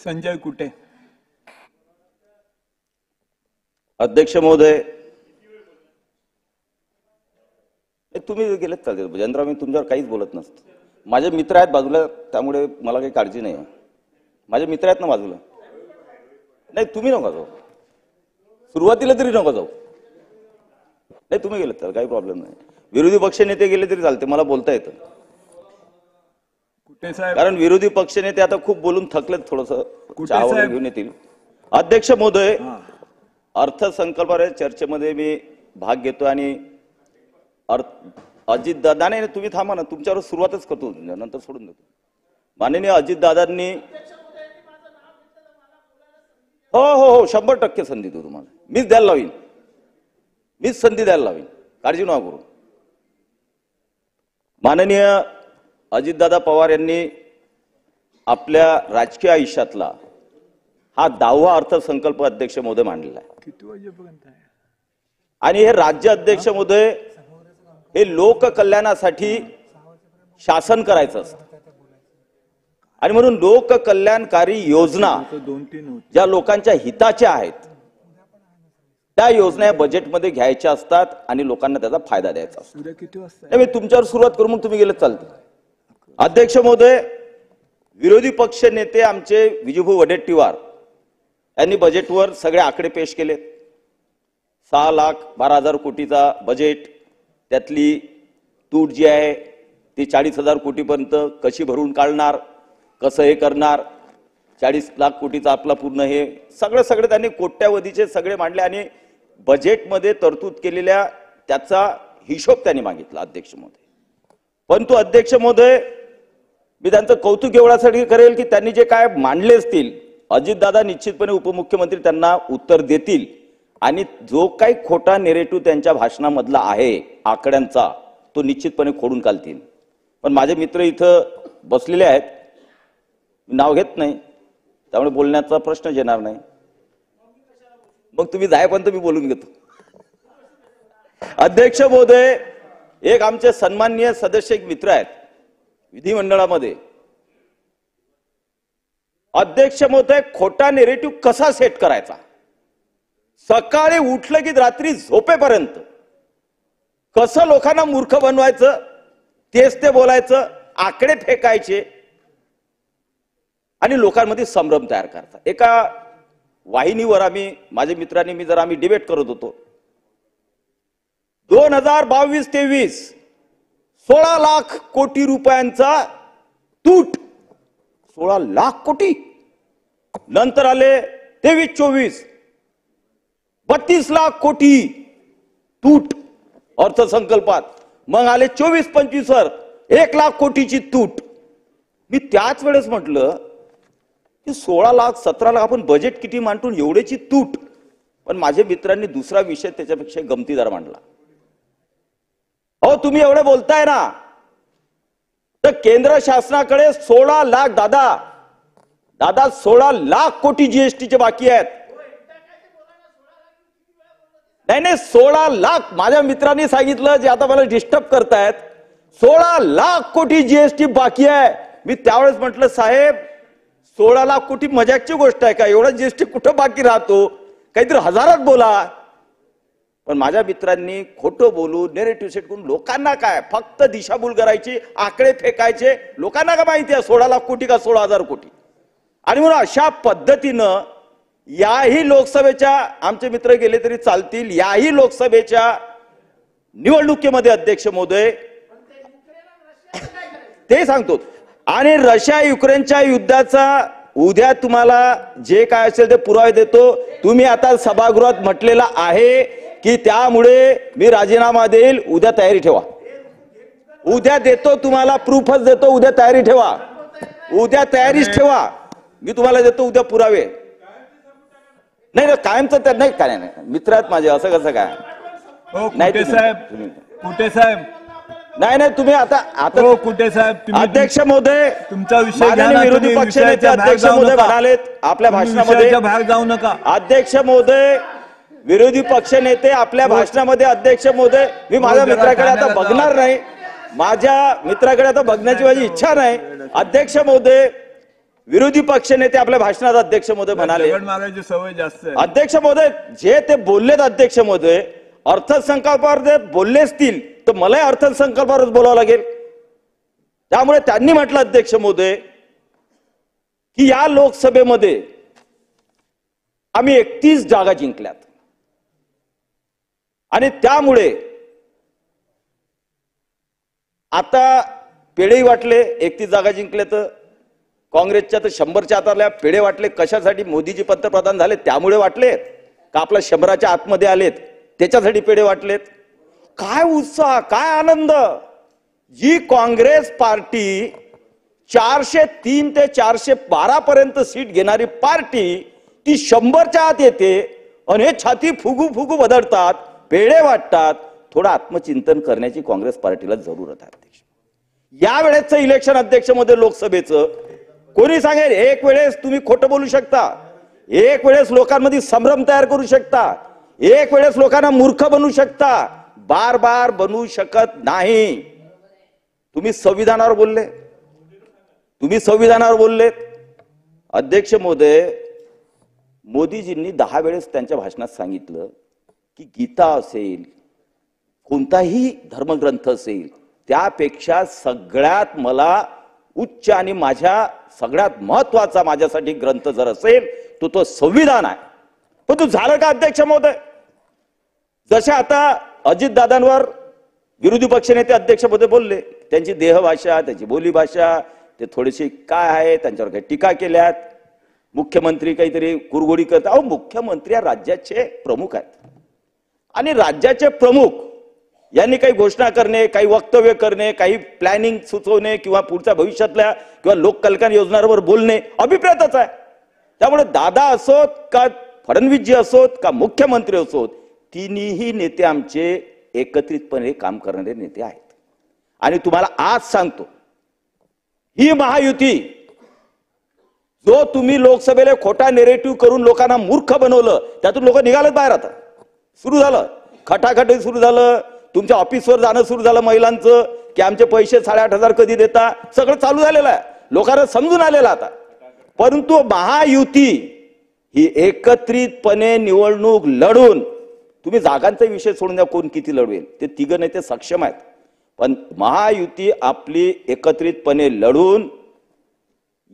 संजय कुटे. अध्यक्ष महोदय, तुम्ही गेलेत चालते भजनराव, मी तुमच्यावर काहीच बोलत नसतो. माझे मित्र आहेत बाजूला, त्यामुळे मला काही काळजी नाही. माझे मित्र आहेत ना बाजूला. नाही तुम्ही नका जाऊ, सुरुवातीला तरी नका जाऊ. नाही तुम्ही गेलेत तर काही प्रॉब्लेम नाही. विरोधी पक्ष नेते गेले तरी चालते, मला बोलता येतं. कारण विरोधी पक्ष नेते आता खूप बोलून थकलेत, थोडंसं चहा वगैरे घेऊन येतील. अध्यक्ष महोदय, अर्थसंकल्पाच्या चर्चेमध्ये मी भाग घेतो आणि अजितदादा, नाही तुम्ही थांबा ना, तुमच्यावर सुरुवातच करतो, नंतर सोडून देतो. माननीय अजितदादांनी हो हो हो 100% संधी देतो तुम्हाला. मीच द्यायला लावीन, मीच संधी द्यायला लावीन, काळजी नका करू. माननीय अजितदादा पवार यांनी आपल्या राजकीय आयुष्यातला हा 10वा अर्थसंकल्प अध्यक्ष महोदय मांडलेला आहे. किती वाजेपर्यंत आहे? आणि हे राज्य अध्यक्ष महोदय हे लोककल्याणासाठी शासन करायचं असतं. आणि म्हणून लोककल्याणकारी योजना ज्या लोकांच्या हिताच्या आहेत त्या योजना या बजेटमध्ये घ्यायच्या असतात आणि लोकांना त्याचा फायदा द्यायचा असतो. किती वाजता? मी तुमच्यावर सुरुवात करू, मग तुम्ही गेलेत चालते. अध्यक्ष महोदय, विरोधी पक्ष नेते आमचे विजूभाऊ वडेट्टीवार यांनी बजेटवर सगळे आकडे पेश केलेत. 6,12,000 कोटीचा बजेट, त्यातली तूट जी आहे ती 40,000 कोटीपर्यंत कशी भरून काढणार, कसं हे करणार, 40 लाख कोटीचा आपला पूर्ण हे सगळे त्यांनी कोट्यावधीचे सगळे मांडले आणि बजेटमध्ये तरतूद केलेल्या त्याचा हिशोब त्यांनी मागितला अध्यक्ष महोदय. परंतु अध्यक्ष महोदय, मी त्यांचं कौतुक एवढ्यासाठी करेल की त्यांनी जे काय मांडले असतील, अजितदादा निश्चितपणे उपमुख्यमंत्री त्यांना उत्तर देतील आणि जो काही खोटा नेरेटिव्ह त्यांच्या भाषणामधला आहे आकड्यांचा तो निश्चितपणे खोडून काढतील. पण माझे मित्र इथं बसलेले आहेत, नाव घेत नाही, त्यामुळे बोलण्याचा प्रश्नच येणार नाही. मग तुम्ही जायपर्यंत मी बोलून घेतो. अध्यक्ष महोदय, एक आमचे सन्माननीय सदस्य एक मित्र आहेत विधिमंडळामध्ये. अध्यक्ष महोदय, खोटा नेरेटिव्ह कसा सेट करायचा, सकाळी उठलं की रात्री झोपेपर्यंत कसं लोकांना मूर्ख बनवायचं तेच ते बोलायचं, आकडे फेकायचे आणि लोकांमध्ये संभ्रम तयार करायचा. एका वाहिनीवर माझ्या मित्रांनी आम्ही डिबेट करत होतो. 2022-23 16 लाख कोटी रुपयांचा तूट, 16 लाख कोटी. नंतर आले 23-24 32 लाख कोटी तूट अर्थसंकल्पात. मग आले 24-25 1 लाख कोटीची तूट. मी त्याच वेळेस म्हटलं की 16 लाख 17 लाख आपण बजेट किती मांडून एवढेची तूट. पण माझ्या मित्रांनी दुसरा विषय त्याच्यापेक्षा गमतीदार मांडला. अहो तुम्ही एवढे बोलताय ना, तर केंद्र शासनाकडे 16 लाख दादा 16 लाख कोटी जीएसटीचे बाकी आहेत. नाही 16 लाख माझ्या मित्रांनी सांगितलं, जे आता मला डिस्टर्ब करतायत, 16 लाख कोटी जीएसटी बाकी आहे. मी त्यावेळेस म्हटलं साहेब 16 लाख कोटी मजाकची गोष्ट आहे का, एवढा जीएसटी कुठं बाकी राहतो, काहीतरी हजारात बोला. पण माझ्या मित्रांनी खोटं बोलून नेरेटिव्ह सेट करून लोकांना काय फक्त दिशाभूल करायची, आकडे फेकायचे. लोकांना काय माहिती आहे 16 लाख कोटी का 16,000 कोटी. आणि म्हणून अशा पद्धतीनं याही लोकसभेच्या, आमचे मित्र गेले तरी चालतील, याही लोकसभेच्या निवडणुकीमध्ये अध्यक्ष महोदय ते सांगतो. आणि रशिया युक्रेनच्या युद्धाचा उद्या तुम्हाला जे काय असेल ते पुरावे देतो. तुम्ही आता सभागृहात म्हटलेला आहे की त्यामुळे मी राजीनामा देईल, उद्या तयारी ठेवा. उद्या देतो तुम्हाला, प्रूफच देतो, उद्या तयारी ठेवा, उद्या तयारीच ठेवा. मी तुम्हाला देतो उद्या पुरावे. नाही कायमचं तर नाही, काय नाही मित्र आहेत माझे, असं कसं काय नाही साहेब, कुठे साहेब, नाही तुम्ही आता कुठे साहेब, अध्यक्ष महोदय तुमचा विषय, विरोधी पक्ष नेते अध्यक्ष महोदय म्हणालेत आपल्या भाषणामध्ये, बाहेर जाऊ नका. अध्यक्ष महोदय, विरोधी पक्ष नेते आपल्या भाषणामध्ये, अध्यक्ष महोदय मी माझ्या मित्राकडे आता बघणार नाही, माझ्या मित्राकडे आता बघण्याची माझी इच्छा नाही. अध्यक्ष महोदय, विरोधी पक्षनेते आपल्या भाषणात अध्यक्ष महोदय म्हणाले, दगड मारायची सवय जास्त आहे. अध्यक्ष महोदय जे ते बोललेत अध्यक्ष महोदय, अर्थसंकल्पावर जर बोलले असतील तर मलाही अर्थसंकल्पावरच बोलावं लागेल. त्यामुळे त्यांनी म्हटलं अध्यक्ष महोदय की या लोकसभेमध्ये आम्ही 31 जागा जिंकल्यात आणि त्यामुळे आता पेढेही वाटले. 31 जागा जिंकले तर काँग्रेसच्या तर 100च्या आतल्या पेढे वाटले. कशासाठी? मोदीजी पंतप्रधान झाले त्यामुळे वाटलेत का आपल्या 100च्या आतमध्ये आलेत त्याच्यासाठी पेढे वाटलेत? काय उत्साह, काय आनंद. जी काँग्रेस पार्टी 403 ते 412 पर्यंत सीट घेणारी पार्टी ती 100च्या आत येते आणि हे छाती फुगू फुगू बदलतात, पेढे वाटतात. थोडं आत्मचिंतन करण्याची काँग्रेस पार्टीला जरूरत आहे अध्यक्ष. या वेळेचं इलेक्शन अध्यक्ष मध्ये लोकसभेचं कोणी सांगेल एक वेळेस तुम्ही खोटं बोलू शकता, एक वेळेस लोकांमध्ये संभ्रम तयार करू शकता, एक वेळेस लोकांना मूर्ख बनवू शकता, बार बार बनवू शकत नाही. तुम्ही संविधानावर बोलले, तुम्ही संविधानावर बोललेत अध्यक्ष महोदय. मोदीजींनी 10 वेळेस त्यांच्या भाषणात सांगितलं की गीता असेल, कोणताही धर्मग्रंथ असेल, त्यापेक्षा सगळ्यात मला उच्च आणि माझ्या सगळ्यात महत्वाचा माझ्यासाठी ग्रंथ जर असेल तो संविधान आहे. पण तो झालं का अध्यक्ष महोदय? जसे आता अजितदादांवर विरोधी पक्षनेते अध्यक्ष महोदय बोलले, त्यांची देहभाषा, त्यांची बोलीभाषा, ते थोडेसे काय आहे त्यांच्यावर काही टीका केल्यात. मुख्यमंत्री काहीतरी कुरघोडी करतात. अहो, मुख्यमंत्री या राज्याचे प्रमुख आहेत आणि राज्याचे प्रमुख यांनी काही घोषणा करणे, काही वक्तव्य करणे, काही प्लॅनिंग सुचवणे किंवा पुढच्या भविष्यातल्या किंवा लोककल्याण योजनांवर बोलणे अभिप्रेतच आहे. त्यामुळे दादा असोत का फडणवीसजी असोत का मुख्यमंत्री असोत, तिन्ही नेते आमचे एकत्रितपणे काम करणारे नेते आहेत. आणि तुम्हाला आज सांगतो, ही महायुती जो तुम्ही लोकसभेला खोटा नेरेटिव्ह करून लोकांना मूर्ख बनवलं, त्यातून लोक निघालेत बाहेर. आता सुरू झालं, खटाखटी सुरू झालं, तुमच्या ऑफिसवर जाणं सुरू झालं महिलांचं की आमचे पैसे 8,500 कधी देता, सगळं चालू झालेलं आहे, लोकांना समजून आलेलं आता. परंतु महायुती ही एकत्रितपणे निवडणूक लढून, तुम्ही जागांचा विषय सोडून द्या, कोण किती लढवेल, ते तिघ नेते सक्षम आहेत, पण महायुती आपली एकत्रितपणे लढून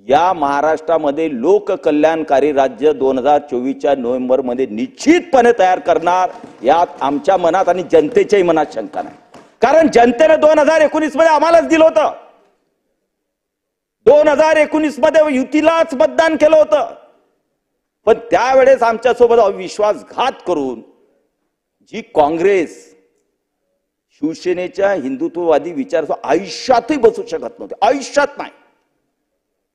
या महाराष्ट्रामध्ये लोककल्याणकारी राज्य 2024च्या नोव्हेंबरमध्ये निश्चितपणे तयार करणार, यात आमच्या मनात आणि जनतेच्याही मनात शंका नाही. कारण जनतेने 2019 मध्ये आम्हालाच दिलं होतं, 2019 मध्ये युतीलाच मतदान केलं होतं. पण त्यावेळेस आमच्यासोबत विश्वासघात करून जी काँग्रेस शिवसेनेच्या हिंदुत्ववादी विचार आयुष्यातही बसू शकत नव्हते, आयुष्यात नाही,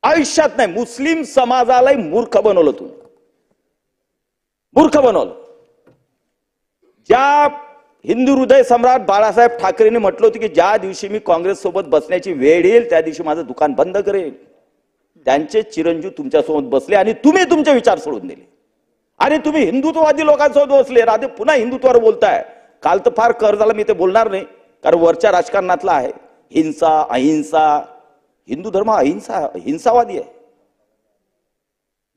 आयुष्यात नाही. मुस्लिम समाजालाही मूर्ख बनवलं, तुम्ही मूर्ख बनवलं. ज्या हिंदू हृदय सम्राट बाळासाहेब ठाकरेंनी म्हटलं होतं की ज्या दिवशी मी काँग्रेस सोबत बसण्याची वेळ येईल त्या दिवशी माझं दुकान बंद करेल, त्यांचे चिरंजीव तुमच्यासोबत बसले आणि तुम्ही तुमचे विचार सोडून दिले आणि तुम्ही हिंदुत्ववादी लोकांसोबत बसले. राधे पुन्हा हिंदुत्वावर बोलताय. काल तर फार कर झाला, मी ते बोलणार नाही कारण वरच्या राजकारणातला आहे. हिंसा अहिंसा, हिंदू धर्म अहिंसा हिंसावादी आहे.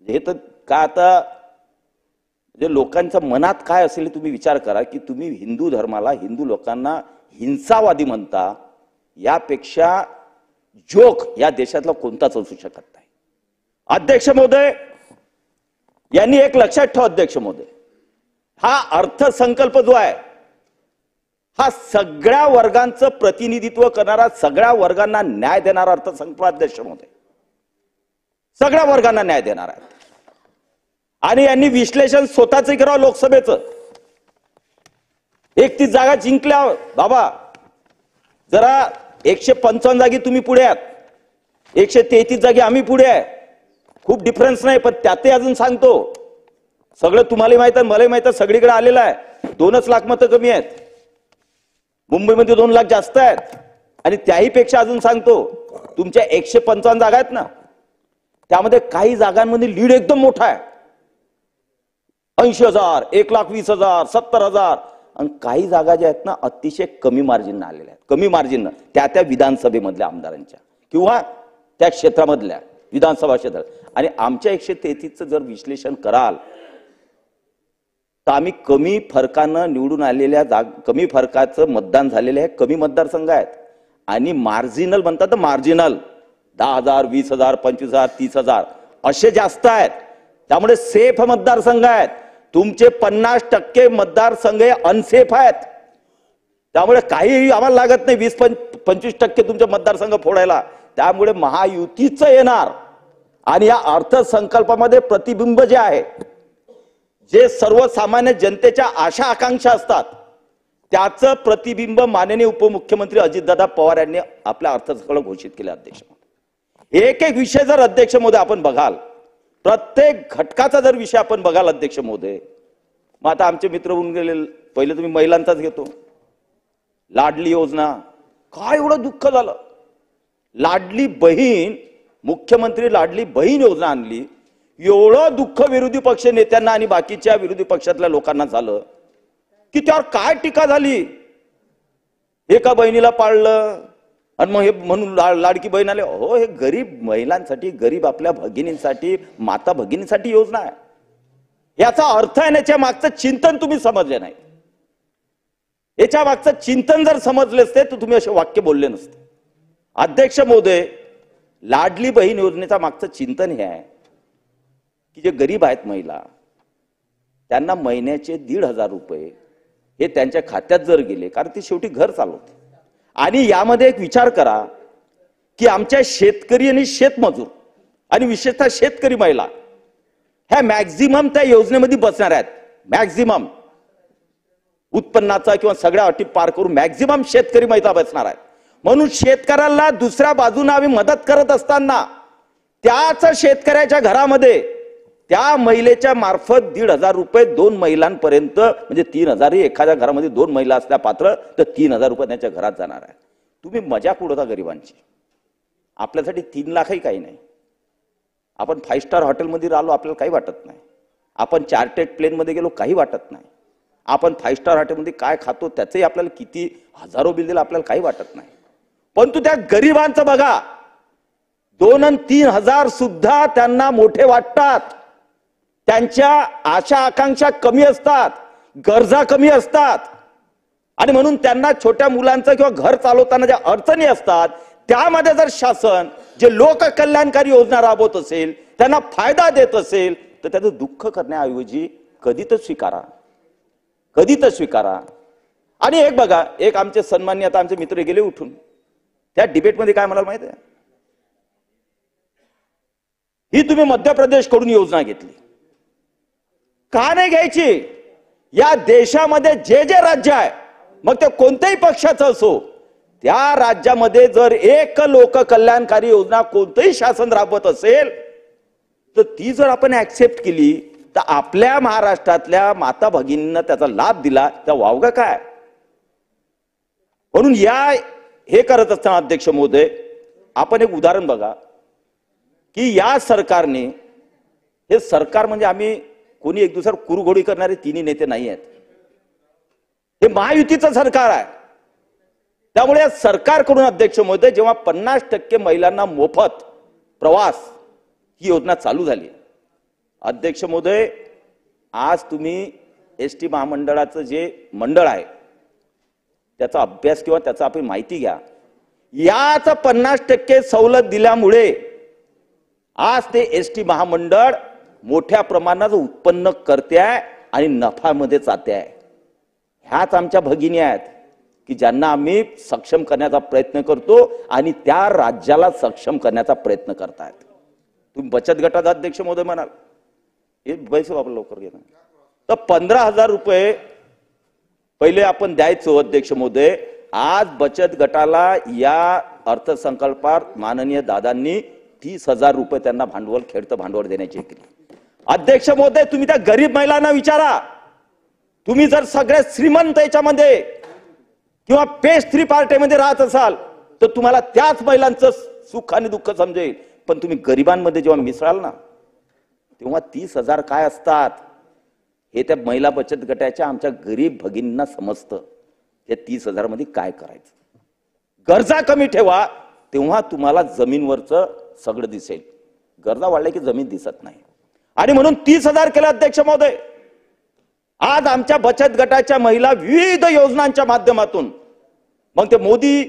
हे तर काय आता म्हणजे लोकांच्या मनात काय असेल तुम्ही विचार करा की तुम्ही हिंदू धर्माला, हिंदू लोकांना हिंसावादी म्हणता, यापेक्षा जोक या देशातला कोणताच असू शकत नाही. अध्यक्ष महोदय यांनी एक लक्षात ठेवा अध्यक्ष महोदय, हा अर्थसंकल्प जो आहे हा सगळ्या वर्गांचं प्रतिनिधित्व करणारा, सगळ्या वर्गांना न्याय देणारा अर्थसंकल्प अध्यक्ष महोदय, सगळ्या वर्गांना न्याय देणार आहे. आणि यांनी विश्लेषण स्वतःच करावं लोकसभेचं. 31 जागा जिंकल्या बाबा, जरा 155 जागी तुम्ही पुढे आहात, 133 जागी आम्ही पुढे आहे, खूप डिफरन्स नाही. पण त्यातही अजून सांगतो, सगळं तुम्हाला माहित आहे, मलाही माहित आहे, सगळीकडे आलेलं आहे. 2 लाख मतं कमी आहेत, मुंबईमध्ये 2 लाख जास्त आहेत. आणि त्याही पेक्षा अजून सांगतो, तुमच्या 155 जागा आहेत ना, त्यामध्ये काही जागांमध्ये लीड एकदम मोठा आहे, 80,000, 1,20,000, 70,000. आणि काही जागा ज्या आहेत ना अतिशय कमी मार्जिन आलेल्या आहेत, कमी मार्जिन त्या विधानसभेमधल्या आमदारांच्या किंवा त्या क्षेत्रामधल्या. विधानसभा क्षेत्रात आणि आमच्या 133चं जर विश्लेषण कराल तर आम्ही कमी फरकानं निवडून आलेल्या कमी फरकाचं मतदान झालेले आहे कमी मतदारसंघ आहेत आणि मार्जिनल म्हणतात तर मार्जिनल 10,000 20,000 25,000 30,000 असे जास्त आहेत त्यामुळे सेफ मतदारसंघ आहेत तुमचे 50% मतदारसंघ अनसेफ आहेत त्यामुळे काही आम्हाला लागत नाही 20-25% तुमचे मतदारसंघ फोडायला त्यामुळे महायुतीचं येणार आणि या अर्थसंकल्पामध्ये प्रतिबिंब जे आहे जे सर्वसामान्य जनतेच्या आशा आकांक्षा असतात त्याचं प्रतिबिंब माननीय उपमुख्यमंत्री अजितदादा पवार यांनी आपल्या अर्थसंकल्प घोषित केले अध्यक्ष एक एक विषय जर अध्यक्ष महोदय आपण बघाल प्रत्येक घटकाचा जर विषय आपण बघाल अध्यक्ष महोदय मग आता आमचे मित्र होऊन गेले पहिले तुम्ही महिलांचाच घेतो लाडली योजना काय एवढं दुःख झालं लाडली बहीण मुख्यमंत्री लाडली बहीण योजना आणली एवढं दुःख विरोधी पक्ष नेत्यांना आणि बाकीच्या विरोधी पक्षातल्या लोकांना झालं की त्यावर काय टीका झाली एका बहिणीला पाळलं आणि मग हे म्हणून लाडकी बहीण आले हो हे गरीब महिलांसाठी गरीब आपल्या भगिनींसाठी माता भगिनींसाठी योजना आहे याचा अर्थ आहे याच्या मागचं चिंतन तुम्ही समजले नाही याच्या मागचं चिंतन जर समजले असते तर तुम्ही असे वाक्य बोलले नसते अध्यक्ष महोदय लाडली बहीण योजनेचा मागचं चिंतन हे आहे की जे गरीब आहेत महिला त्यांना महिन्याचे 1,500 रुपये हे त्यांच्या खात्यात जर गेले कारण ती शेवटी घर चालवते आणि यामध्ये एक विचार करा की आमच्या शेतकरी आणि शेतमजूर आणि विशेषतः शेतकरी महिला ह्या मॅक्झिमम त्या योजनेमध्ये बसणार आहेत मॅक्झिमम उत्पन्नाचा किंवा सगळ्या अटी पार करून मॅक्झिमम शेतकरी महिला बसणार आहेत म्हणून शेतकऱ्याला दुसऱ्या बाजूने आम्ही मदत करत असताना त्याच शेतकऱ्याच्या घरामध्ये त्या महिलेच्या मार्फत 1,500 रुपये 2 महिलांपर्यंत म्हणजे 3,000 एखाद्या घरामध्ये 2 महिला असल्या पात्र तर 3,000 रुपये त्यांच्या घरात जाणार आहे तुम्ही मजाक उडवता गरिबांची आपल्यासाठी 3 लाखही काही नाही आपण 5 स्टार हॉटेलमध्ये राहिलो आपल्याला काही वाटत नाही आपण चार्टर्ड प्लेनमध्ये गेलो काही वाटत नाही आपण 5 स्टार हॉटेलमध्ये काय खातो त्याचंही आपल्याला किती हजारो बिल दिलं आपल्याला काही वाटत नाही परंतु त्या गरिबांचं बघा 2 आणि 3,000 सुद्धा त्यांना मोठे वाटतात त्यांच्या आशा आकांक्षा कमी असतात गरजा कमी असतात आणि म्हणून त्यांना छोट्या मुलांचं किंवा घर चालवताना ज्या अडचणी असतात त्यामध्ये जर शासन जे लोककल्याणकारी योजना राबवत असेल त्यांना फायदा देत असेल तर त्याचं दुःख करण्याऐवजी कधी तर स्वीकारा आणि एक बघा एक आमचे सन्माननीय आता आमचे मित्र गेले उठून त्या डिबेटमध्ये काय म्हणाल माहिती आहे ही तुम्ही मध्य प्रदेश कडून योजना घेतली का नाही घ्यायची या देशामध्ये जे जे राज्य आहे मग ते कोणत्याही पक्षाचं असो त्या राज्यामध्ये जर एक लोक कल्याणकारी योजना कोणतंही शासन राबवत असेल तर ती जर आपण ऍक्सेप्ट केली तर आपल्या महाराष्ट्रातल्या माता भगिनींना त्याचा लाभ दिला तर वावगा काय म्हणून हे करत असताना अध्यक्ष महोदय आपण एक उदाहरण बघा की या सरकारने हे सरकार म्हणजे आम्ही कोणी एक दुसऱ्यावर कुरघोडी करणारे तिन्ही नेते नाही आहेत हे महायुतीचं सरकार आहे त्यामुळे या सरकारकडून अध्यक्ष महोदय जेव्हा 50% महिलांना मोफत प्रवास ही योजना चालू झाली अध्यक्ष महोदय आज तुम्ही एसटी महामंडळाचं जे मंडळ आहे त्याचा अभ्यास किंवा त्याचा आपण माहिती घ्या याच 50% सवलत दिल्यामुळे आज ते एसटी महामंडळ मोठ्या प्रमाणात उत्पन्न करते आहे आणि नफामध्ये जाते आहे ह्याच आमच्या भगिनी आहेत की ज्यांना आम्ही सक्षम करण्याचा प्रयत्न करतो आणि त्या राज्याला सक्षम करण्याचा प्रयत्न करतायत तुम्ही बचत गटाचा अध्यक्ष महोदय म्हणाल हे पैसे वापर लवकर घे तर 15,000 रुपये पहिले आपण द्यायचो अध्यक्ष महोदय आज बचत गटाला या अर्थसंकल्पात माननीय दादांनी 30,000 रुपये त्यांना भांडवल खेळतं भांडवल देण्याची केली अध्यक्ष महोदय तुम्ही त्या गरीब महिलांना विचारा तुम्ही जर सगळे श्रीमंत याच्यामध्ये किंवा पेज 3 पार्टीमध्ये राहत असाल तर तुम्हाला त्याच महिलांचं सुख आणि दुःख समजेल पण तुम्ही गरिबांमध्ये जेव्हा मिसळाल ना तेव्हा 30,000 काय असतात हे त्या महिला बचत गटाच्या आमच्या गरीब भगिनींना समजतं त्या 30,000 मध्ये काय करायचं गरजा कमी ठेवा तेव्हा तुम्हाला जमीनवरचं सगळं दिसेल गरजा वाढल्या की जमीन दिसत नाही आणि म्हणून 30,000 केलं अध्यक्ष महोदय. आज आमच्या बचत गटाच्या महिला विविध योजनांच्या माध्यमातून, मग ते मोदी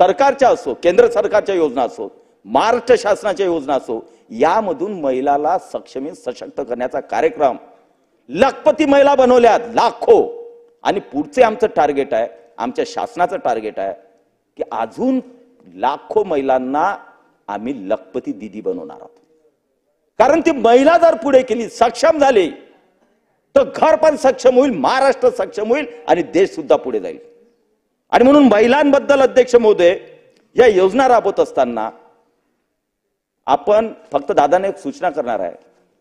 सरकारच्या असो, केंद्र सरकारच्या योजना असो, महाराष्ट्र शासनाच्या योजना असो, यामधून महिलाला सक्षमी सशक्त करण्याचा कार्यक्रम, लखपती महिला बनवल्यात लाखो. आणि पुढचे आमचं टार्गेट आहे, आमच्या शासनाचं टार्गेट आहे की अजून लाखो महिलांना आम्ही लखपती दीदी बनवणार आहोत. कारण ती महिला जर पुढे केली, सक्षम झाली, तर घर पण सक्षम होईल, महाराष्ट्र सक्षम होईल आणि देश सुद्धा पुढे जाईल. आणि म्हणून महिलांबद्दल अध्यक्ष महोदय या योजना राबवत असताना आपण फक्त दादाने एक सूचना करणार आहे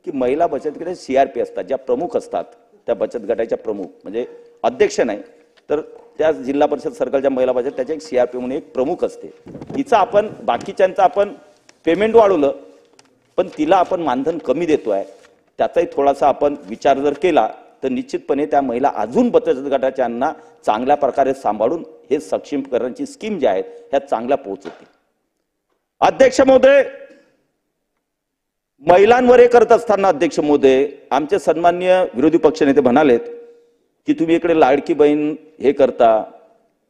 की महिला बचत गटाचे सीआरपी असतात, ज्या प्रमुख असतात, त्या बचत गटाच्या प्रमुख म्हणजे अध्यक्ष नाही तर त्या जिल्हा परिषद सर्कलच्या महिला बचत त्याचे एक सीआरपी म्हणून एक प्रमुख असते. तिचं आपण बाकीच्यांचं आपण पेमेंट वाढवलं पण तिला आपण मानधन कमी देतोय, त्याचाही थोडासा आपण विचार जर केला तर निश्चितपणे त्या महिला अजून बचत गटाच्यांना चांगल्या प्रकारे सांभाळून हे सक्षमीकरणाची स्कीम ज्या आहेत ह्या चांगल्या पोहोचवतील. अध्यक्ष महोदय, महिलांवर हे करत असताना अध्यक्ष महोदय आमचे सन्माननीय विरोधी पक्षनेते म्हणालेत की तुम्ही इकडे लाडकी बहीण हे करता,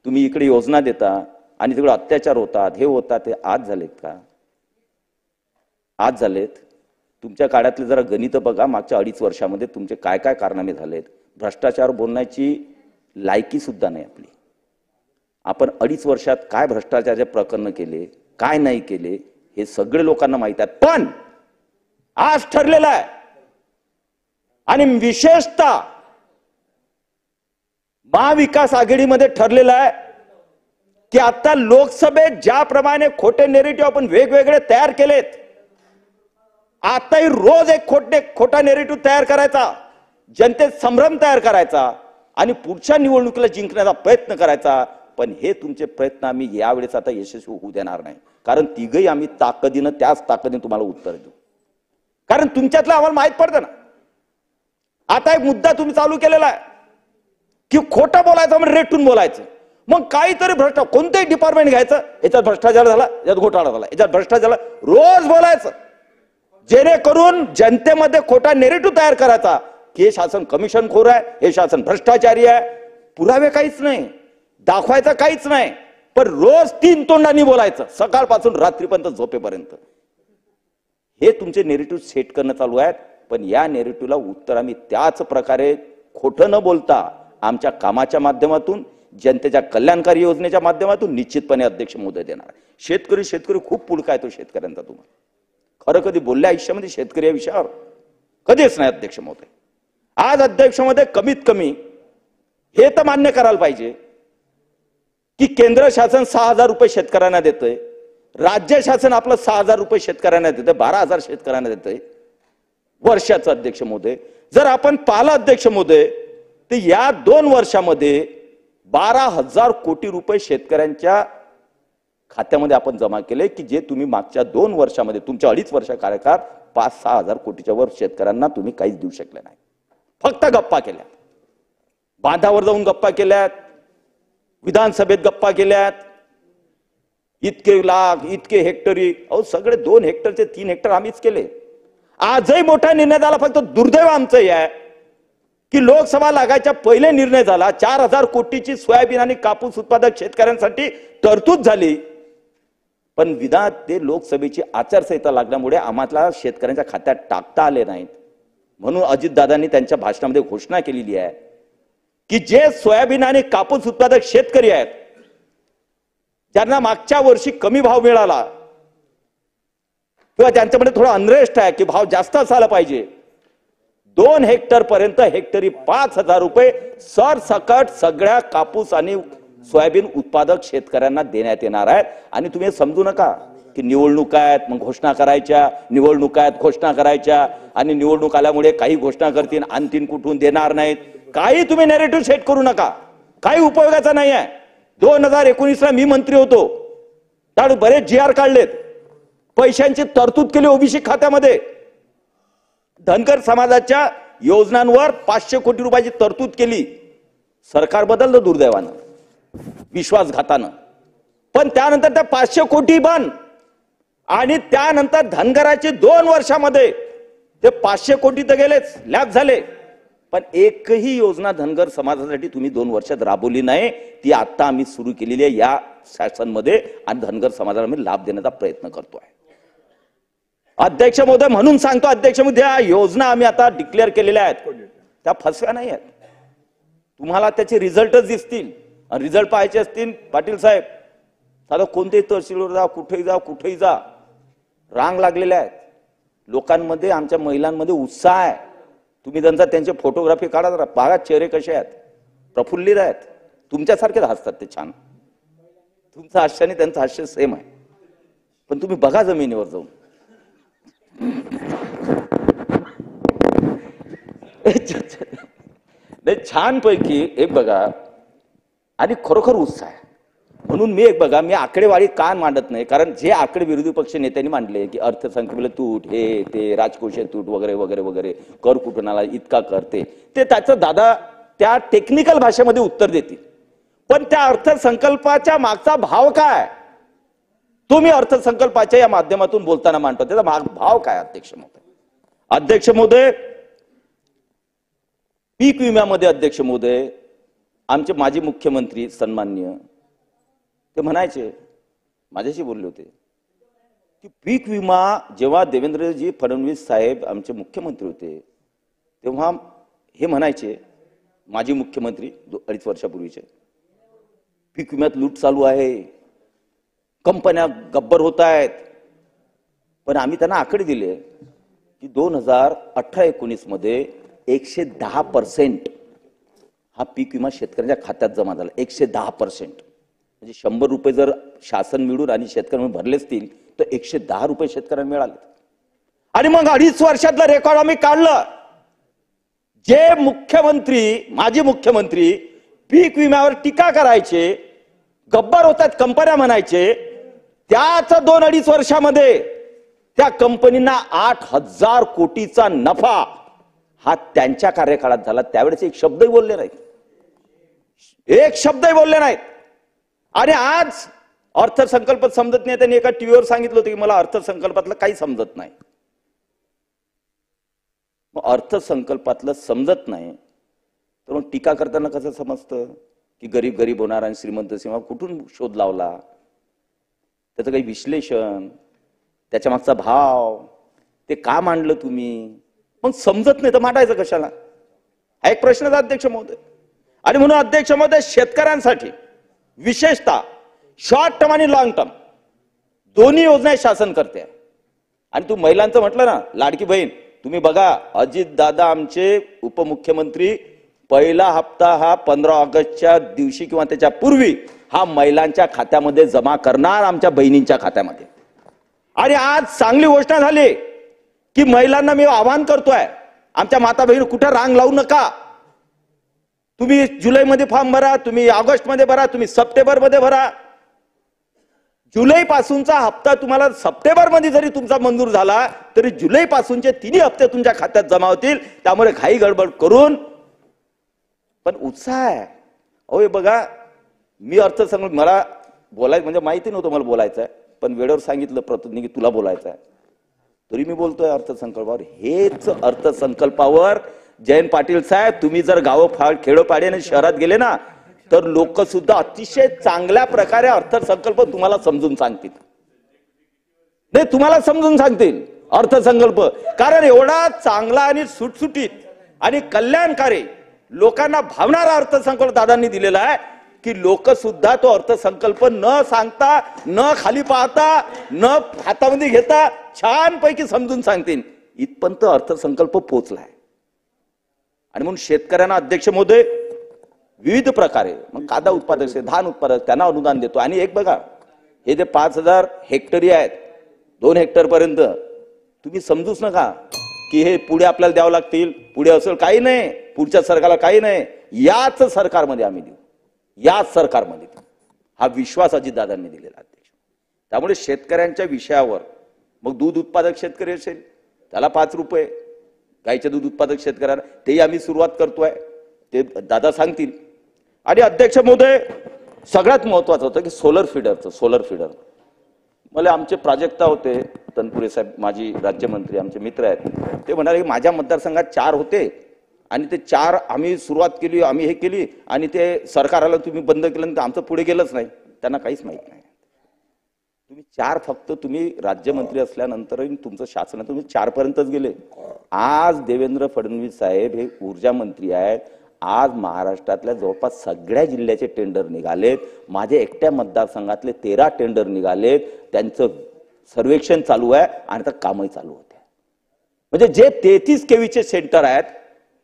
तुम्ही इकडे योजना देता आणि तिकडे अत्याचार होतात, हे होतात, ते आज झालेत का? आज झालेत. तुमच्या काळातले जरा गणित बघा, मागच्या 2.5 वर्षामध्ये तुमचे काय काय कारनामे झालेत. भ्रष्टाचार बोलण्याची लायकी सुद्धा नाही आपली. आपण 2.5 वर्षात काय भ्रष्टाचाराचे प्रकरण केले, काय नाही केले, हे सगळे लोकांना माहित आहे. पण आज ठरलेलं आहे आणि विशेषतः महाविकास आघाडीमध्ये ठरलेलं आहे की आता लोकसभेत ज्याप्रमाणे खोटे नेरेटिव्ह आपण वेगवेगळे तयार केलेत, आताही रोज एक खोटा नेरेटिव्ह तयार करायचा, जनतेत संभ्रम तयार करायचा आणि पुढच्या निवडणुकीला जिंकण्याचा प्रयत्न करायचा. पण हे तुमचे प्रयत्न आम्ही यावेळेस आता यशस्वी होऊ देणार नाही. कारण तिघही आम्ही ताकदीनं त्याच ताकदीने तुम्हाला उत्तर देऊ. कारण तुमच्यातलं आम्हाला माहित पडतं ना. आता एक मुद्दा तुम्ही चालू केलेला आहे की खोटं बोलायचं म्हणजे रेटून बोलायचं. मग काहीतरी भ्रष्टाचार, कोणतेही डिपार्टमेंट घ्यायचं, याच्यात भ्रष्टाचार झाला, याच्यात घोटाळा झाला, याच्यात भ्रष्टाचार झाला, रोज बोलायचं, जेणेकरून जनतेमध्ये खोटा नेरेटिव्ह तयार करायचा की हे शासन कमिशनखोर आहे, हे शासन भ्रष्टाचारी आहे. पुरावे काहीच नाही, दाखवायचं काहीच नाही, पण रोज 3 तोंडांनी बोलायचं सकाळपासून रात्रीपर्यंत झोपेपर्यंत. हे तुमचे नेरेटिव्ह सेट करणं चालू आहेत. पण या नेरेटिव्हला उत्तर आम्ही त्याच प्रकारे खोटं न बोलता आमच्या कामाच्या माध्यमातून, जनतेच्या कल्याणकारी योजनेच्या माध्यमातून निश्चितपणे अध्यक्ष महोदय देणार. शेतकरी खूप पुढका आहे तो शेतकऱ्यांचा. तुम्हाला खरं कधी बोलल्या आयुष्यामध्ये शेतकरी या विषयावर? कधीच नाही अध्यक्ष महोदय. आज अध्यक्ष महोदय कमीत कमी हे तर मान्य करायला पाहिजे की केंद्र शासन 6,000 रुपये शेतकऱ्यांना देतंय, राज्य शासन आपलं 6,000 रुपये शेतकऱ्यांना देतंय, 12,000 शेतकऱ्यांना देतंय वर्षाचं. अध्यक्ष महोदय जर आपण पाहिलं अध्यक्ष महोदय तर या 2 वर्षामध्ये 12,000 कोटी रुपये शेतकऱ्यांच्या खात्यामध्ये आपण जमा केले की जे तुम्ही मागच्या 2 वर्षामध्ये तुमच्या 2.5 वर्ष कार्यकाळ 5-6 हजार कोटीच्या वर शेतकऱ्यांना तुम्ही काहीच देऊ शकले नाही. फक्त गप्पा केल्या, बांधावर जाऊन गप्पा केल्यात, विधानसभेत गप्पा केल्यात, इतके लाख, इतके हेक्टरी, अहो सगळे 2 हेक्टरचे 3 हेक्टर आम्हीच केले. आजही मोठा निर्णय झाला. फक्त दुर्दैव आमचं हे आहे की लोकसभा लागायच्या पहिले निर्णय झाला, 4,000 कोटीची सोयाबीन आणि कापूस उत्पादक शेतकऱ्यांसाठी तरतूद झाली, पण विधान ते लोकसभेची आचारसंहिता लागल्यामुळे आम्हाला शेतकऱ्यांच्या खात्यात टाकता आले नाहीत. म्हणून अजितदादांनी त्यांच्या भाषणामध्ये घोषणा केलेली आहे की जे सोयाबीन आणि कापूस उत्पादक शेतकरी आहेत ज्यांना मागच्या वर्षी कमी भाव मिळाला किंवा त्यांच्यामध्ये थोडा अनरेस्ट आहे की भाव जास्त असायला पाहिजे, 2 हेक्टर पर्यंत हेक्टरी 5,000 रुपये सरसकट सगळ्या कापूस आणि सोयाबीन उत्पादक शेतकऱ्यांना देण्यात येणार आहेत. आणि तुम्ही समजू नका की निवडणुका आहेत मग घोषणा करायच्या, निवडणुका आहेत घोषणा करायच्या आणि निवडणूक आल्यामुळे काही घोषणा करतील आणखीन कुठून देणार नाहीत. काही तुम्ही नॅरेटिव्ह सेट करू नका, काही उपयोगाचा नाही आहे. 2019ला मी मंत्री होतो त्यावेळी बरेच GR काढलेत, पैशांची तरतूद केली ओबीसी खात्यामध्ये, धनगर समाजाच्या योजनांवर 500 कोटी रुपयाची तरतूद केली. सरकार बदललं दुर्दैवानं, विश्वासघातानं, पण त्यानंतर त्या 500 कोटी बंद आणि त्यानंतर धनगराचे 2 वर्षामध्ये ते 500 कोटी तर गेलेच, लॅप झाले, पण एकही योजना धनगर समाजासाठी तुम्ही 2 वर्षात राबवली नाही. ती आता आम्ही सुरू केलेली आहे या शासनमध्ये आणि धनगर समाजाला आम्ही लाभ देण्याचा प्रयत्न करतोय. अध्यक्ष महोदय, म्हणून सांगतो अध्यक्ष महोदय, या योजना आम्ही आता डिक्लेअर केलेल्या आहेत, त्या फसव्या नाही आहेत. तुम्हाला त्याचे रिझल्टच दिसतील. आणि रिझल्ट पाहायचे असतील पाटील साहेब, साधं कोणतेही तहसीलवर जा, कुठेही जा, रांग लागलेल्या आहेत. लोकांमध्ये, आमच्या महिलांमध्ये उत्साह आहे. तुम्ही त्यांचे फोटोग्राफी काढा, जरा बघा चेहरे कसे आहेत, प्रफुल्लित आहेत, तुमच्यासारखेच हसतात ते छान. तुमचं हास्य आणि त्यांचं हास्य सेम आहे, पण तुम्ही बघा जमिनीवर जाऊन. छान पैकी एक बघा, आणि खरोखर उत्साह आहे. म्हणून मी मी आकडेवारी का मांडत नाही, कारण जे आकडे विरोधी पक्ष नेत्यांनी मांडले की अर्थसंकल्पाला तूट, हे ते राजकोषीय तूट वगैरे वगैरे वगैरे, कर कुटुंबाला इतका करते, ते त्याचं दादा त्या टेक्निकल भाषेमध्ये उत्तर देतील. पण त्या अर्थसंकल्पाच्या मागचा भाव काय, तो मी अर्थसंकल्पाच्या या माध्यमातून बोलताना मांडतो. त्याचा भाव काय अध्यक्ष महोदय? अध्यक्ष महोदय, पीक विम्यामध्ये अध्यक्ष महोदय, आमचे माजी मुख्यमंत्री सन्माननीय ते म्हणायचे, माझ्याशी बोलले होते की पीक विमा जेव्हा देवेंद्रजी फडणवीस साहेब आमचे मुख्यमंत्री होते तेव्हा हे म्हणायचे, माजी मुख्यमंत्री 2-2.5 वर्षापूर्वीचे, पीक विम्यात लूट चालू आहे, कंपन्या गब्बर होत आहेत. पण आम्ही त्यांना आकडे दिले की 2018-19 मध्ये 110% हा पीक विमा शेतकऱ्यांच्या खात्यात जमा झाला. 110%, म्हणजे 100 रुपये जर शासन मिळून आणि शेतकऱ्यांना भरले असतील तर 110 रुपये शेतकऱ्यांना मिळाले. आणि मग 2.5 वर्षातलं रेकॉर्ड आम्ही काढलं. जे मुख्यमंत्री, माजी मुख्यमंत्री पीक विम्यावर टीका करायचे, गब्बर होतात कंपन्या म्हणायचे, त्याच 2-2.5 वर्षामध्ये त्या कंपनींना 8,000 कोटीचा नफा हा त्यांच्या कार्यकाळात झाला. त्यावेळेस एक शब्दही बोलले नाहीत, एक शब्दही बोलले नाहीत. आणि आज अर्थसंकल्प समजत नाही. त्यांनी एका टीव्हीवर सांगितलं होतं की मला अर्थसंकल्पातलं काही समजत नाही. मग अर्थसंकल्पातलं समजत नाही तर मग टीका करताना कसं समजतं की गरीब गरीब होणार आणि श्रीमंत सीमा कुठून शोध लावला, त्याचं काही विश्लेषण, त्याच्या मागचा भाव, ते का मांडलं तुम्ही? मग समजत नाही तर मांडायचं कशाला, हा एक प्रश्न अध्यक्ष महोदय. आणि म्हणून अध्यक्ष महोदय, शेतकऱ्यांसाठी विशेषतः शॉर्ट टर्म आणि लॉंग टर्म दोन्ही योजना शासन करते. आणि तू महिलांचं म्हटलं ना, लाडकी बहीण, तुम्ही बघा, अजित दादा आमचे उपमुख्यमंत्री पहिला हप्ता हा 15 ऑगस्टच्या दिवशी किंवा त्याच्या पूर्वी हा महिलांच्या खात्यामध्ये जमा करणार, आमच्या बहिणींच्या खात्यामध्ये. आणि आज चांगली गोष्ट झाली की महिलांना मी आवाहन करतोय, आमच्या माता बहीण कुठे रांग लावू नका. तुम्ही जुलैमध्ये फॉर्म भरा, तुम्ही ऑगस्टमध्ये भरा, तुम्ही सप्टेंबरमध्ये भरा. जुलै पासूनचा हप्ता तुम्हाला सप्टेंबरमध्ये जरी तुमचा मंजूर झाला तरी जुलै पासूनचे 3 हप्ते तुमच्या खात्यात जमा होतील. त्यामुळे घाई गडबड करून, पण उत्साह आहे. अहो हे बघा, मी अर्थसंकल्प, मला बोलायचं म्हणजे माहिती नव्हतं मला बोलायचं आहे, पण वेळेवर सांगितलं प्रतिनिधी की तुला बोलायचं आहे, तरी मी बोलतोय अर्थसंकल्पावर. हेच अर्थसंकल्पावर जयंत पाटील साहेब, तुम्ही जर गावं खेडोपाडी आणि शहरात गेले ना तर लोक सुद्धा अतिशय चांगल्या प्रकारे अर्थसंकल्प तुम्हाला समजून सांगतील. नाही, तुम्हाला समजून सांगतील अर्थसंकल्प, कारण एवढा चांगला आणि सुटसुटीत आणि कल्याणकारी लोकांना भावणारा अर्थसंकल्प दादांनी दिलेला आहे की लोक सुद्धा तो अर्थसंकल्प न सांगता, न खाली पाहता, न हातामध्ये घेता छानपैकी समजून सांगतील. इथपर्यंत अर्थसंकल्प पोहोचलाय. आणि म्हणून शेतकऱ्यांना अध्यक्ष महोदय विविध प्रकारे, मग कांदा उत्पादक, धान उत्पादक, त्यांना अनुदान देतो. आणि एक बघा, हे जे 5,000 हेक्टरी आहेत, 2 हेक्टर पर्यंत, तुम्ही समजूच नका की हे पुढे आपल्याला द्यावं लागतील, पुढे असेल, काही नाही, पुढच्या सरकारला काही नाही, याच सरकारमध्ये आम्ही देऊ, याच सरकारमध्ये देऊ, हा विश्वास अजितदादांनी दिलेला अध्यक्ष. त्यामुळे शेतकऱ्यांच्या विषयावर, मग दूध उत्पादक शेतकरी असेल त्याला 5 रुपये, गाईचे दूध उत्पादक शेतकऱ्यांना, तेही आम्ही सुरुवात करतोय, ते दादा सांगतील. आणि अध्यक्ष महोदय, सगळ्यात महत्वाचं होतं की सोलर फीडर. मला आमचे प्राजक्ता होते तनपुरे साहेब, माजी राज्यमंत्री, आमचे मित्र आहेत, ते म्हणाले की माझ्या मतदारसंघात 4 होते आणि ते 4 आम्ही सुरुवात केली, आम्ही हे केली आणि ते सरकार आलं तुम्ही बंद केलं तर आमचं पुढे गेलंच नाही. त्यांना काहीच माहित नाही. तुम्ही 4 फक्त तुम्ही राज्यमंत्री असल्यानंतर तुमचं शासन तुम्ही 4 पर्यंतच गेले. आज देवेंद्र फडणवीस साहेब हे ऊर्जा मंत्री आहेत. आज महाराष्ट्रातल्या जवळपास सगळ्या जिल्ह्याचे टेंडर निघालेत. माझे एकट्या मतदारसंघातले 13 टेंडर निघालेत. त्यांचं सर्वेक्षण चालू आहे आणि आता कामही चालू होते. म्हणजे जे 33 केवीचे सेंटर आहेत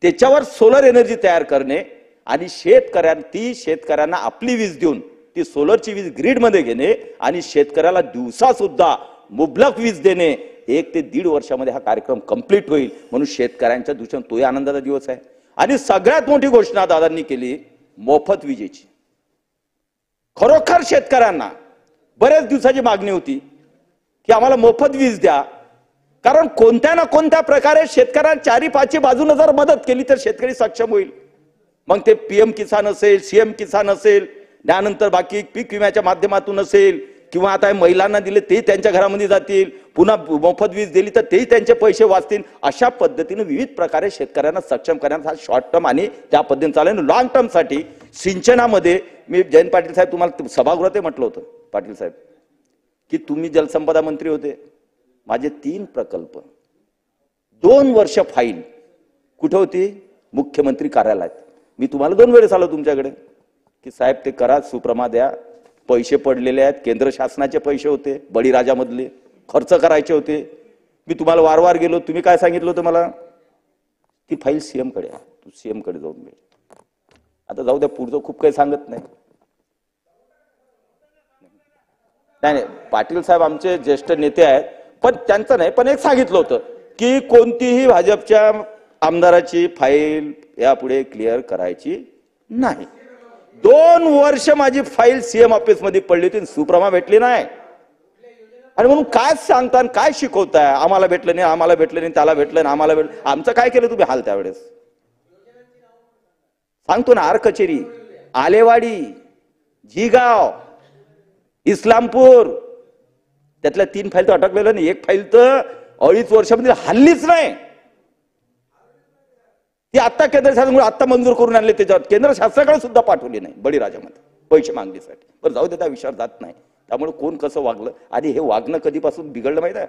त्याच्यावर सोलर एनर्जी तयार करणे आणि शेतकऱ्यांना आपली वीज देऊन ती सोलरची वीज ग्रीडमध्ये घेणे आणि शेतकऱ्याला दिवसा सुद्धा मुबलक वीज देणे, 1 ते 1.5 वर्षामध्ये हा कार्यक्रम कंप्लीट होईल. म्हणून शेतकऱ्यांच्या दृष्टीने तोही आनंदाचा दिवस आहे. आणि सगळ्यात मोठी घोषणा दादांनी केली मोफत विजेची. खरोखर शेतकऱ्यांना बरेच दिवसाची मागणी होती की आम्हाला मोफत वीज द्या, कारण कोणत्या ना कोणत्या प्रकारे शेतकऱ्यांना 4-5 बाजूने जर मदत केली तर शेतकरी सक्षम होईल. मग ते PM किसान असेल, CM किसान असेल, त्यानंतर बाकी पीक विम्याच्या माध्यमातून असेल किंवा आता महिलांना दिले ते त्यांच्या घरामध्ये जातील, पुन्हा मोफत वीज दिली तर तेही त्यांचे पैसे वाचतील. अशा पद्धतीने विविध प्रकारे शेतकऱ्यांना सक्षम करण्याचा शॉर्ट टर्म आणि त्या पद्धतीने चालेल. लॉंग टर्म साठी सिंचनामध्ये मी जयंत पाटील साहेब तुम्हाला सभागृहात म्हटलं होतं, पाटील साहेब की तुम्ही जलसंपदा मंत्री होते, माझे 3 प्रकल्प 2 वर्ष फाईल कुठे होती? मुख्यमंत्री कार्यालयात. मी तुम्हाला 2 वेळेस आलो तुमच्याकडे की साहेब ते करा, सुप्रमा द्या, पैसे पडलेले आहेत, केंद्र शासनाचे पैसे होते, बळीराजामधले खर्च करायचे होते. मी तुम्हाला वारंवार गेलो, तुम्ही काय सांगितलं होतं मला? ती फाईल CM कडे, तू CM कडे जाऊन मिळ. आता जाऊ द्या, पुढचं खूप काही सांगत नाही. नाही, पाटील साहेब आमचे ज्येष्ठ नेते आहेत, पण त्यांचं नाही, पण एक सांगितलं होतं की कोणतीही भाजपच्या आमदाराची फाईल यापुढे क्लिअर करायची नाही. 2 वर्ष माझी फाईल CM ऑफिस मध्ये पडली होती, सुप्रमा भेटली नाही. आणि म्हणून काय सांगता काय शिकवताय? आम्हाला भेटलं नाही, आम्हाला भेटलं नाही, त्याला भेटलं नाही, आम्हाला भेटलं. आमचं काय केलं तुम्ही हाल त्यावेळेस? सांगतो ना, आर कचेरी, आलेवाडी, झीगाव, इस्लामपूर, त्यातल्या 3 फाईल तर अटकलेलं नाही. 1 फाईल तर 2.5 वर्षामध्ये हल्लीच नाही. ती आता केंद्र शासनामुळे आता मंजूर करून आणले, त्याच्यावर केंद्र शासनाकडे सुद्धा पाठवली नाही बळीराजामध्ये पैसे मागणीसाठी. पण जाऊ दे, त्या विषयावर जात नाही. त्यामुळे कोण कसं वागलं आणि हे वागणं कधीपासून बिघडलं माहित आहे?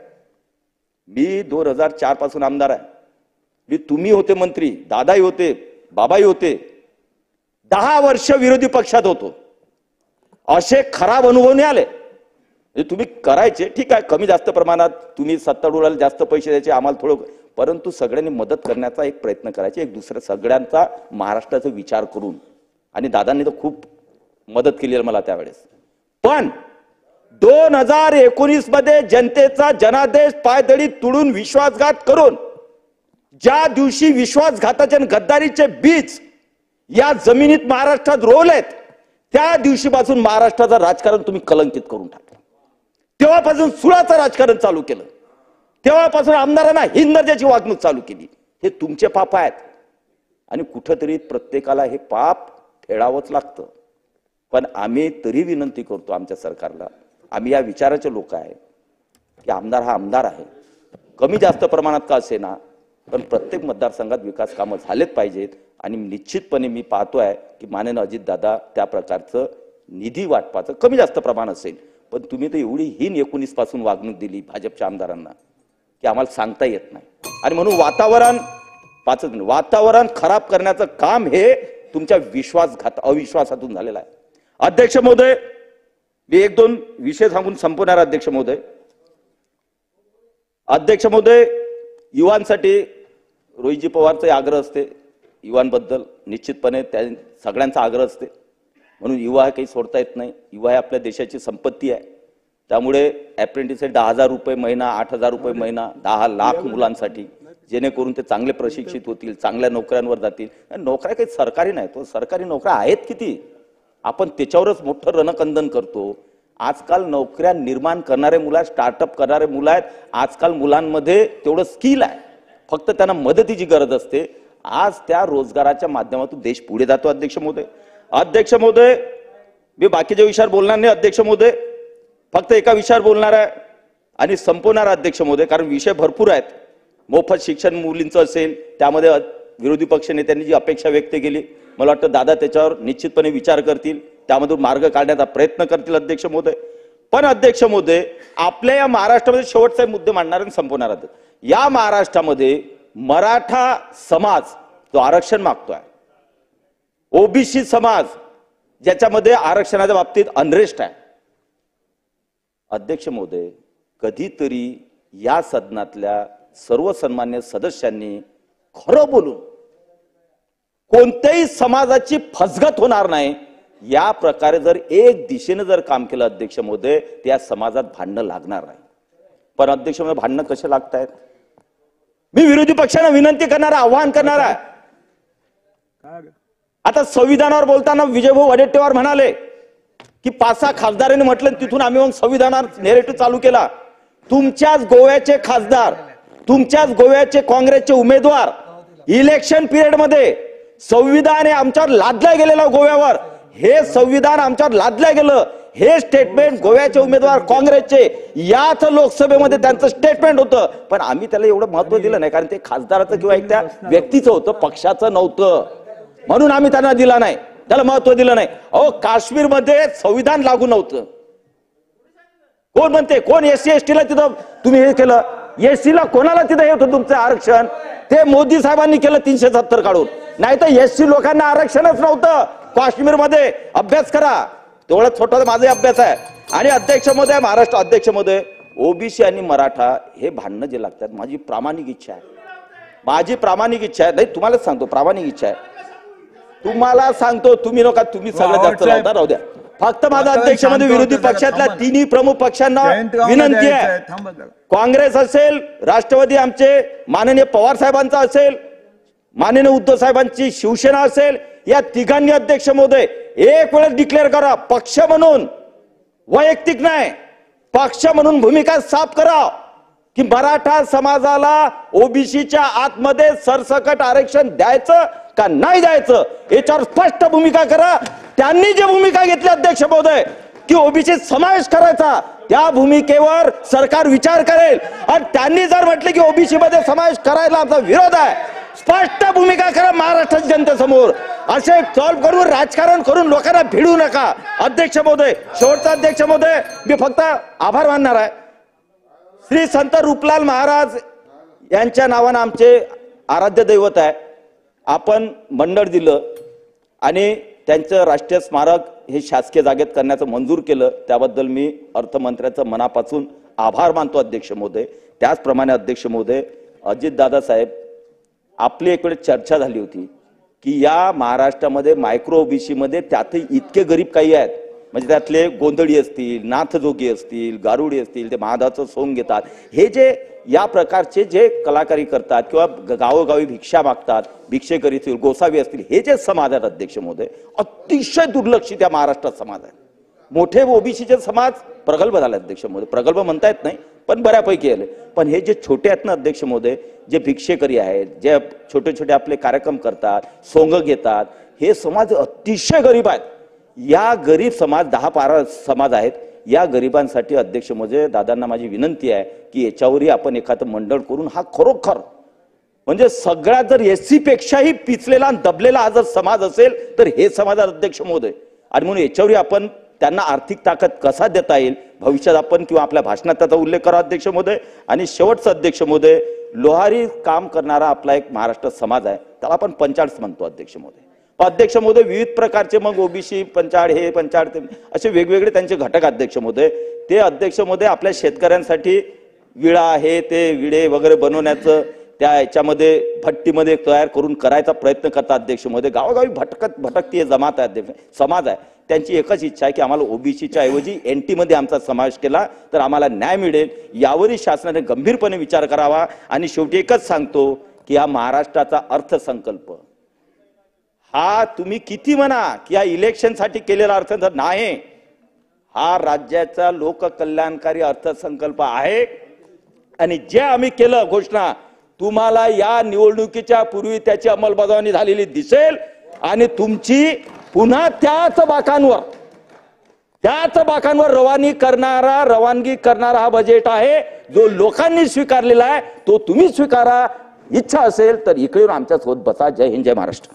मी 2004 पासून आमदार आहे. मी तुम्ही होते मंत्री, दादाही होते, बाबाही होते, 10 वर्ष विरोधी पक्षात होतो. असे खराब अनुभव नाही आले. तुम्ही करायचे ठीक आहे, कमी जास्त प्रमाणात तुम्ही सत्तारूढाला जास्त पैसे द्यायचे, आम्हाला थोडं, परंतु सगळ्यांनी मदत करण्याचा एक प्रयत्न करायचे, एक दुसऱ्या सगळ्यांचा महाराष्ट्राचा विचार करून. आणि दादांनी तर खूप मदत केली मला त्यावेळेस. पण 2019 मध्ये जनतेचा जनादेश पायदळी तुडून विश्वासघात करून ज्या दिवशी विश्वासघाताचे आणि गद्दारीचे बीज या जमिनीत महाराष्ट्रात रोवलेत, त्या दिवशीपासून महाराष्ट्राचं राजकारण तुम्ही कलंकित करून टाकलं. तेव्हापासून सुळाचं राजकारण चालू केलं. तेव्हापासून आमदारांना हिंद दर्जाची वागणूक चालू केली. हे तुमचे पाप आहेत आणि कुठंतरी प्रत्येकाला हे पाप फेडावंच लागतं. पण आम्ही तरी विनंती करतो आमच्या सरकारला, आम्ही या विचाराचे लोक आहे की आमदार हा आमदार आहे, कमी जास्त प्रमाणात का असेना, पण प्रत्येक मतदारसंघात विकास कामं झालेच पाहिजेत. आणि निश्चितपणे मी पाहतोय की माननीय अजितदादा त्या प्रकारचं निधी वाटपाचं कमी जास्त प्रमाण असेल. पण तुम्ही तर एवढी हीन 19 पासून वागणूक दिली भाजपच्या आमदारांना की आम्हाला सांगता येत नाही. आणि म्हणून वातावरण खराब करण्याचं काम हे तुमच्या अविश्वासातून झालेलं आहे. अध्यक्ष महोदय, मी 1-2 विषय सांगून संपवणार. अध्यक्ष महोदय, युवांसाठी रोहितजी पवारचा आग्रह असते, युवांबद्दल निश्चितपणे त्या सगळ्यांचा आग्रह असते. म्हणून युवा काही सोडता येत नाही. युवा हे आपल्या देशाची संपत्ती आहे. त्यामुळे अप्रेंटिस 10,000 रुपये महिना, 8,000 रुपये महिना, 10 लाख मुलांसाठी, जेणेकरून ते चांगले प्रशिक्षित होतील, चांगल्या नोकऱ्यांवर जातील. नोकऱ्या काही सरकारी नाही, तो सरकारी नोकऱ्या आहेत किती, आपण त्याच्यावरच मोठं रणकंदन करतो. आजकाल नोकऱ्या निर्माण करणारे मुलं, स्टार्टअप करणारे मुलं आहेत. आजकाल मुलांमध्ये तेवढं स्किल आहे, फक्त त्यांना मदतीची गरज असते. आज त्या रोजगाराच्या माध्यमातून देश पुढे जातो. अध्यक्ष महोदय, मी बाकीच्या विषयावर बोलणार नाही. अध्यक्ष महोदय, फक्त एका विषयावर बोलणार आहे आणि संपवणार अध्यक्ष महोदय, कारण विषय भरपूर आहेत. मोफत शिक्षण मुलींचं असेल, त्यामध्ये विरोधी पक्ष नेत्यांनी जी अपेक्षा व्यक्त केली, मला वाटतं दादा त्याच्यावर निश्चितपणे विचार करतील, त्यामधून मार्ग काढण्याचा प्रयत्न करतील अध्यक्ष महोदय. पण अध्यक्ष महोदय, आपल्या या महाराष्ट्रामध्ये शेवटचा मुद्दे मांडणार आणि संपवणार आहेत. या महाराष्ट्रामध्ये मराठा समाज जो आरक्षण मागतोय, ओबीसी समाज ज्याच्यामध्ये आरक्षणाच्या बाबतीत अनरेस्ट आहे. अध्यक्ष महोदय, कधीतरी या सदनातल्या सर्व सन्मान्य सदस्यांनी खरं बोलून कोणत्याही समाजाची फसगत होणार नाही या प्रकारे जर एक दिशेने जर काम केलं अध्यक्ष महोदय, त्या समाजात भांडणं लागणार नाही. पण अध्यक्ष महोदय, भांडणं कसे लागतायत? मी विरोधी पक्षांना विनंती करणार, आवाहन करणार आहे. आता संविधानावर बोलताना विजयभाऊ वडेट्टीवार म्हणाले की 5-6 खासदारांनी म्हटलं, तिथून आम्ही मग संविधानावर नेरेटिव्ह चालू केला. तुमच्याच गोव्याचे खासदार, तुमच्याच गोव्याचे काँग्रेसचे उमेदवार इलेक्शन पिरियड मध्ये संविधान हे आमच्यावर लादलं गेलेलं, गोव्यावर हे संविधान आमच्यावर लादलं गेलं, हे स्टेटमेंट गोव्याचे उमेदवार काँग्रेसचे याच लोकसभेमध्ये त्यांचं स्टेटमेंट होतं. पण आम्ही त्याला एवढं महत्व दिलं नाही, कारण ते खासदाराचं किंवा एक त्या व्यक्तीचं होतं, पक्षाचं नव्हतं, म्हणून आम्ही त्यांना दिला नाही, त्याला महत्व दिलं नाही. अहो, काश्मीरमध्ये संविधान लागू नव्हतं. कोण म्हणते, कोण एससी एसटीला तिथं तुम्ही हे केलं? एससीला कोणाला तिथं हे होतं तुमचं आरक्षण? ते मोदी साहेबांनी केलं 370 काढून. नाही तर एससी लोकांना आरक्षणच नव्हतं काश्मीरमध्ये. अभ्यास करा, तेवढा छोटा माझा अभ्यास आहे. आणि अध्यक्ष महोदय, महाराष्ट्र अध्यक्ष महोदय, ओबीसी आणि मराठा हे भांडणं जे लागतात, माझी प्रामाणिक इच्छा आहे, माझी प्रामाणिक इच्छा आहे, नाही तुम्हाला सांगतो, प्रामाणिक इच्छा आहे, तुम्हाला सांगतो, तुम्ही नका, तुम्ही सगळं जास्त लावता, राहू द्या. फक्त माझा अध्यक्ष मध्ये विरोधी पक्षातल्या तिन्ही प्रमुख पक्षांना विनंती आहे, काँग्रेस असेल, राष्ट्रवादी आमचे माननीय पवार साहेबांचा असेल, माननीय उद्धव साहेबांची शिवसेना असेल, या तिघांनी अध्यक्ष महोदय एक वेळेस डिक्लेअर करा, पक्ष म्हणून, वैयक्तिक नाही, पक्ष म्हणून भूमिका साफ करा की मराठा समाजाला ओबीसीच्या आतमध्ये सरसकट आरक्षण द्यायचं का नाही द्यायचं, याच्यावर स्पष्ट भूमिका करा. त्यांनी जी भूमिका घेतली अध्यक्ष महोदय की ओबीसी समावेश करायचा, त्या भूमिकेवर सरकार विचार करेल. आणि त्यांनी जर म्हटले की ओबीसी मध्ये समावेश करायला आमचा विरोध आहे, स्पष्ट भूमिका करा महाराष्ट्राच्या जनतेसमोर. असे सॉल्व करून राजकारण करून लोकांना भिडू नका. अध्यक्ष महोदय, शेवटचा अध्यक्ष महोदय, मी फक्त आभार मानणार आहे. श्री संत रूपलाल महाराज यांच्या नावानं आमचे आराध्य दैवत आहे, आपण मंडळ दिलं आणि त्यांचं राष्ट्रीय स्मारक हे शासकीय जागेत करण्याचं मंजूर केलं, त्याबद्दल मी अर्थमंत्र्याचं मनापासून आभार मानतो अध्यक्ष महोदय. त्याचप्रमाणे अध्यक्ष महोदय, अजितदादा साहेब, आपली एक वेळ चर्चा झाली होती की या महाराष्ट्रामध्ये मायक्रो ओबीसी मध्ये त्यातही इतके गरीब काही आहेत, म्हणजे त्यातले गोंधळी असतील, नाथजोगी असतील, गारुडी असतील, ते महादाचं सोंग घेतात, हे जे या प्रकारचे जे कलाकारी करतात किंवा गावोगावी भिक्षा मागतात, भिक्षेकरी असतील, गोसावी असतील, हे जे समाज आहेत अध्यक्ष महोदय, अतिशय दुर्लक्षित या महाराष्ट्रात समाज आहे. मोठे ओबीसीचे समाज प्रगल्भ झाले अध्यक्ष महोदय, प्रगल्भ म्हणता येत नाही पण बऱ्यापैकी आले. पण हे जे छोटे आहेत ना अध्यक्ष महोदय, जे भिक्षेकरी आहेत, जे छोटे छोटे आपले कार्यक्रम करतात, सोंग घेतात, हे समाज अतिशय गरीब आहेत. या गरीब समाज 10-12 समाज आहेत, या गरिबांसाठी अध्यक्ष महोदय, दादांना माझी विनंती आहे की याच्यावरही आपण एखादं मंडळ करून हा खरोखर म्हणजे सगळ्यात जर एससी पेक्षाही पिचलेला आणि दबलेला हा जर समाज असेल तर हे समाज अध्यक्ष महोदय. आणि म्हणून याच्यावरही आपण त्यांना आर्थिक ताकद कसा देता येईल भविष्यात आपण किंवा आपल्या भाषणात त्याचा उल्लेख करा अध्यक्ष महोदय. आणि शेवटचं अध्यक्ष महोदय, लोहारी काम करणारा आपला एक महाराष्ट्र समाज आहे, त्याला आपण पंचाळच म्हणतो अध्यक्ष महोदय. अध्यक्ष महोदय, विविध प्रकारचे मग ओबीसी पंचाळ, हे पंचाळ, असे वेगवेगळे त्यांचे घटक अध्यक्ष महोदय, ते अध्यक्ष महोदय आपल्या शेतकऱ्यांसाठी विळा, हे ते विडे वगैरे बनवण्याचं त्या याच्यामध्ये भट्टीमध्ये तयार करून करायचा प्रयत्न करतात अध्यक्ष महोदय. गावोगावी भटकती जमात आहे, समाज आहे, त्यांची एकच इच्छा आहे की आम्हाला ओबीसीच्या ऐवजी एनटी मध्ये आमचा समावेश केला तर आम्हाला न्याय मिळेल. यावरही शासनाने गंभीरपणे विचार करावा. आणि शेवटी एकच सांगतो की हा महाराष्ट्राचा अर्थसंकल्प हा तुम्ही किती म्हणा की या इलेक्शनसाठी केलेला अर्थसंकल्प नाही, हा राज्याचा लोककल्याणकारी अर्थसंकल्प आहे. आणि जे आम्ही केलं घोषणा, तुम्हाला या निवडणुकीच्या पूर्वी त्याची अंमलबजावणी झालेली दिसेल आणि तुमची पुन्हा त्याच बाकांवर त्याच बाकांवर रवानगी करणारा हा बजेट आहे जो लोकांनी स्वीकारलेला आहे. तो तुम्ही स्वीकारा. इच्छा असेल तर इकडे येऊन आमच्या सोबत बसा. जय हिंद, जय महाराष्ट्र.